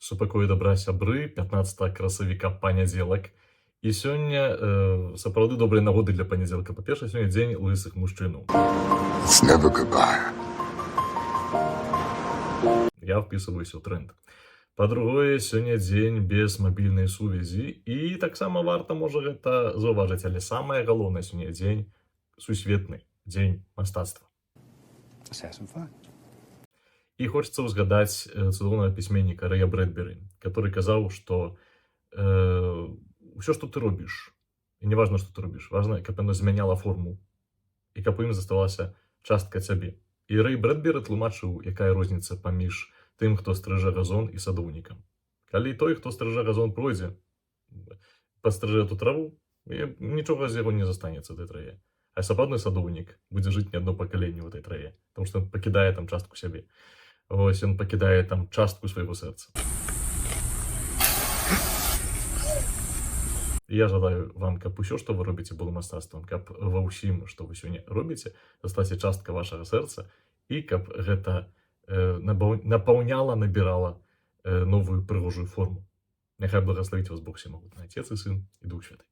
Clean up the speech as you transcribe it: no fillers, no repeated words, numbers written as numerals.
Супакой дабра сябры, 15 красавіка панядзелак. І сёння сапраўды добрыя нагоды для панядзелка. Па-першае, сёння дзень лысых мужчынаў. It's never goodbye. Я впісываюся ў тренд. Па-другое, сёння дзень без мабільнай сувязі. І таксама варта, можа, гэта заўважыць, але самае галоўнае сёння дзень сусветны, дзень мастацтва. Let's have some fun. І хочацца ўзгадаць цудоўнага пісьменніка Рэя Брэдбері, который казаў, што ўсё, што ты робіш, і не важна, што ты робіш, важна, каб яно змяняла форму, і каб у ім заставалася частка цябе. І Рэй Брэдбері тлумачыў, якая розніца паміж тым, хто стрыжэ газон, і садоўнікам. Калі той, хто стрыжэ газон, пройдзе, пастрыжэ ту траву, і нічога з яго не застанецца этой траве. А сапраўдны садоўнік будзе жыць не адно пакаленне ў этой траве, тому што ён пакідае там частку сябе. Вось ён пакідае там частку свайго сэрца. Я жадаю вам, каб усё, што вы робіце, было мастацтвам, каб ва ўсім, што вы сёння робіце, засталася частка вашага сэрца, і каб гэта напаўняла, набірала новую прыгожую форму. Няхай благаславіць вас Бог Всемагутны, Отец і Сын, і Дух Святы.